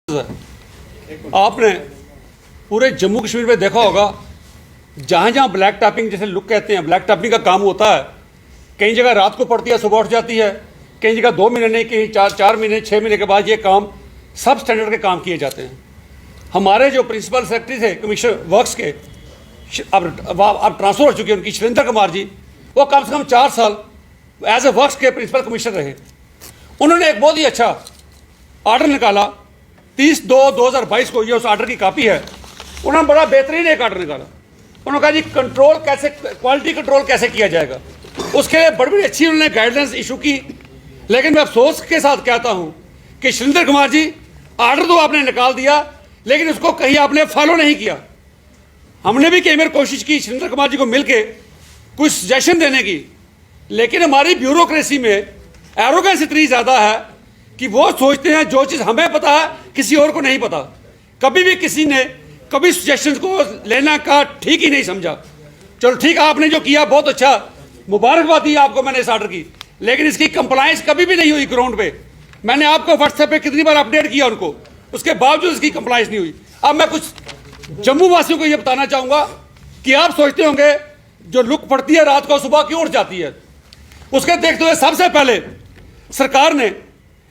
आपने पूरे जम्मू कश्मीर में देखा होगा, जहाँ जहाँ ब्लैक टॉपिंग जैसे लुक कहते हैं, ब्लैक टॉपिंग का काम होता है, कई जगह रात को पड़ती है, सुबह उठ जाती है, कई जगह 2 महीने नहीं, कहीं 4 महीने 6 महीने के बाद ये काम सब स्टैंडर्ड के काम किए जाते हैं। हमारे जो प्रिंसिपल सेक्रेटरी थे कमिश्नर वर्क्स के, अब ट्रांसफर हो चुके हैं उनकी, सुरेंद्र कुमार जी, वो कम से कम 4 साल एज ए वर्क्स के प्रिंसिपल कमिश्नर रहे। उन्होंने एक बहुत ही अच्छा ऑर्डर निकाला 30/2/2022 को, ये उस ऑर्डर की कॉपी है। उन्होंने बड़ा बेहतरीन एक ऑर्डर निकाला। उन्होंने कहा जी कंट्रोल कैसे, क्वालिटी कंट्रोल कैसे किया जाएगा, उसके लिए बड़ी बड़ी अच्छी उन्होंने गाइडलाइंस इशू की। लेकिन मैं अफसोस के साथ कहता हूं कि सुरेंद्र कुमार जी, ऑर्डर तो आपने निकाल दिया, लेकिन उसको कहीं आपने फॉलो नहीं किया। हमने भी कई बार कोशिश की सुरेंद्र कुमार जी को मिलकर कुछ सजेशन देने की, लेकिन हमारी ब्यूरोक्रेसी में एरोगेंस इतनी ज़्यादा है कि वो सोचते हैं जो चीज़ हमें पता है किसी और को नहीं पता। कभी भी किसी ने कभी सजेशन को लेना का ठीक ही नहीं समझा। चलो ठीक, आपने जो किया बहुत अच्छा, मुबारकबाद दी आपको मैंने इस ऑर्डर की, लेकिन इसकी कंप्लायंस कभी भी नहीं हुई ग्राउंड पे। मैंने आपको व्हाट्सएप पे कितनी बार अपडेट किया उनको, उसके बावजूद इसकी कंप्लायंस नहीं हुई। अब मैं कुछ जम्मू वासियों को ये बताना चाहूँगा कि आप सोचते होंगे जो लुक पड़ती है रात को, सुबह क्यों उठ जाती है, उसके देखते हुए सबसे पहले सरकार ने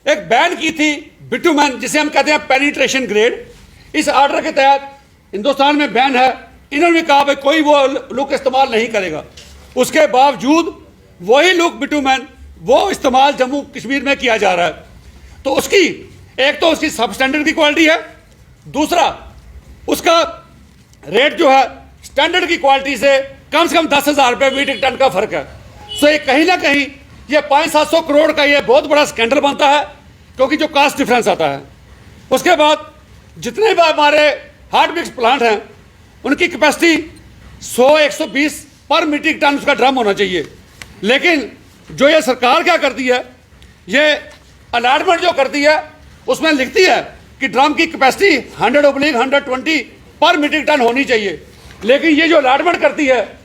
एक बैन की थी बिटुमेन, जिसे हम कहते हैं पेनिट्रेशन ग्रेड। इस ऑर्डर के तहत हिंदुस्तान में बैन है। इन्होंने कहा भाई कोई वो लुक इस्तेमाल नहीं करेगा, उसके बावजूद वही लुक बिटुमेन वो इस्तेमाल जम्मू कश्मीर में किया जा रहा है। तो उसकी एक तो उसकी सब स्टैंडर्ड की क्वालिटी है, दूसरा उसका रेट जो है स्टैंडर्ड की क्वालिटी से कम 10,000 रुपये मीट्रिक टन का फर्क है। तो ये कहीं ना कहीं ये 500-700 करोड़ का ये बहुत बड़ा स्कैंडल बनता है, क्योंकि जो कास्ट डिफरेंस आता है। उसके बाद जितने भी हमारे हार्ड मिक्स प्लांट हैं उनकी कैपेसिटी 100-120 पर मीट्रिक टन उसका ड्रम होना चाहिए। लेकिन जो ये सरकार क्या करती है, ये अलॉटमेंट जो करती है उसमें लिखती है कि ड्रम की कैपेसिटी 100/120 पर मीट्रिक टन होनी चाहिए। लेकिन ये जो अलॉटमेंट करती है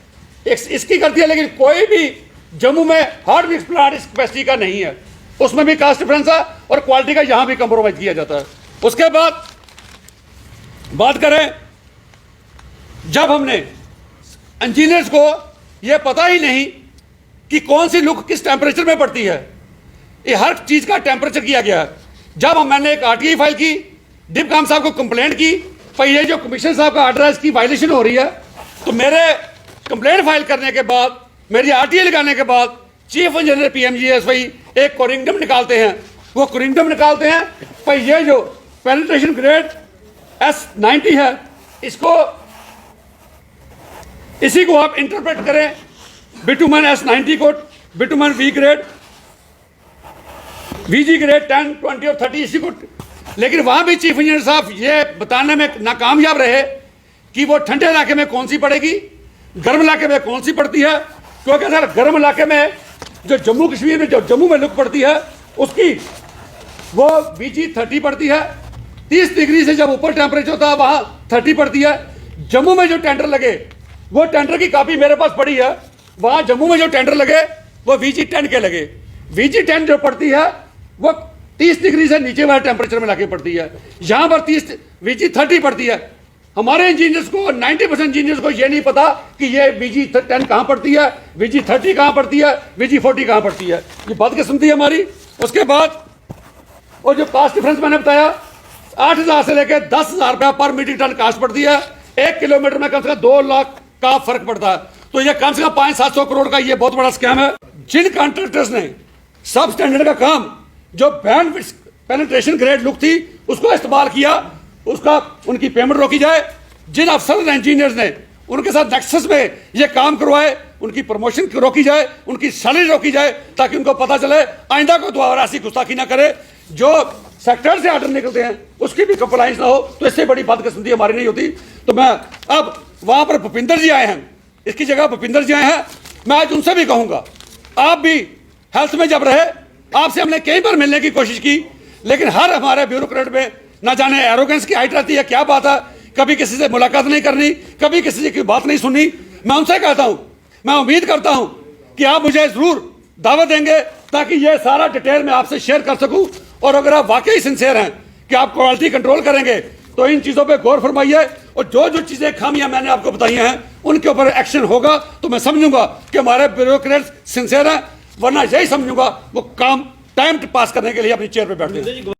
इसकी करती है, लेकिन कोई भी जम्मू में हार्ड मिक्स प्लांट इस कैपेसिटी का नहीं है। उसमें भी कास्ट डिफरेंस है और क्वालिटी का यहां भी कंप्रोमाइज किया जाता है। उसके बाद बात करें, जब हमने इंजीनियर्स को यह पता ही नहीं कि कौन सी लुक किस टेम्परेचर में पड़ती है, ये हर चीज का टेम्परेचर किया गया है। जब मैंने एक आरटीआई फाइल की, डिपकाम साहब को कंप्लेंट की, पर ये जो कमिश्नर साहब का ऑर्डर है इसकी वायलेशन हो रही है, तो मेरे कंप्लेंट फाइल करने के बाद, मेरी आरटीआई लगाने के बाद चीफ इंजीनियर पीएमजीएसवाई एक कोरिंगडम निकालते हैं। वो कोरिंगडम निकालते हैं पर ये जो पेनिट्रेशन ग्रेड S90 है, इसी को आप इंटरप्रेट करें बिटुमेन S90 को bitumen V grade, VG grade 10, 20 और 30 इसी को। लेकिन वहां भी चीफ इंजीनियर साहब ये बताने में नाकामयाब रहे कि वो ठंडे इलाके में कौन सी पड़ेगी, गर्म इलाके में कौन सी पड़ती है। क्योंकि अगर गर्म इलाके में जो जम्मू कश्मीर में जो जम्मू में लुक पड़ती है उसकी वो VG 30 पड़ती है। 30 डिग्री से जब ऊपर टेम्परेचर होता है वहां 30 पड़ती है। जम्मू में जो टेंडर लगे, वो टेंडर की कॉपी मेरे पास पड़ी है, वहां जम्मू में जो टेंडर लगे वो VG 10 के लगे। VG 10 जो पड़ती है वो 30 डिग्री से नीचे वाले टेम्परेचर में लाके पड़ती है। यहां पर VG 30 पड़ती है। हमारे इंजीनियर्स को 90% इंजीनियर्स को ये नहीं पता कि ये VG 10 कहां पड़ती है, VG 30 कहां पड़ती है, VG 40 कहां पड़ती है। ये बात किस्मती है हमारी। उसके बाद और जो कास्ट डिफरेंस मैंने बताया, 8,000 से लेकर 10,000 रुपया पर मीट्रिक टन कास्ट पड़ती है। 1 किलोमीटर में कम से कम 2 लाख का फर्क पड़ता है। तो ये कम से कम 500-700 करोड़ का ये बहुत बड़ा स्कैम है। जिन कॉन्ट्रैक्टर्स ने सब स्टैंडर्ड का काम, जो बैन पेनिट्रेशन ग्रेड लुक थी, उसको इस्तेमाल किया, उसका उनकी पेमेंट रोकी जाए। जिन अफसर इंजीनियर्स ने उनके साथ नेक्सस में ये काम करवाए, उनकी प्रमोशन रोकी जाए, उनकी सैलरी रोकी जाए, ताकि उनको पता चले आइंदा को दोबारा ऐसी गुस्ताखी ना करे। जो सेक्टर से ऑर्डर निकलते हैं उसकी भी कंप्लायंस ना हो, तो इससे बड़ी बदकिस्मती हमारी नहीं होती। तो मैं अब वहां पर भूपिंदर जी आए हैं, इसकी जगह भूपिंदर जी आए हैं, मैं आज उनसे भी कहूंगा, आप भी हेल्थ में जब रहे, आपसे हमने कई बार मिलने की कोशिश की, लेकिन हर हमारे ब्यूरोक्रेट में ना जाने एरोगेंस की हाइट रहती है, क्या बात है, कभी किसी से मुलाकात नहीं करनी, कभी किसी की बात नहीं सुननी। मैं उनसे कहता हूं, मैं उम्मीद करता हूं कि आप मुझे जरूर दावत देंगे ताकि ये सारा डिटेल मैं आपसे शेयर कर सकूं। और अगर आप वाकई सिंसियर हैं कि आप क्वालिटी कंट्रोल करेंगे, तो इन चीज़ों पे गौर फरमाइए और जो जो चीज़ें खामियां मैंने आपको बताई हैं उनके ऊपर एक्शन होगा तो मैं समझूंगा कि हमारे ब्यूरोक्रेट्स सिंसियर हैं, वरना यही समझूंगा वो काम टाइम पास करने के लिए अपनी चेयर पे बैठते हैं।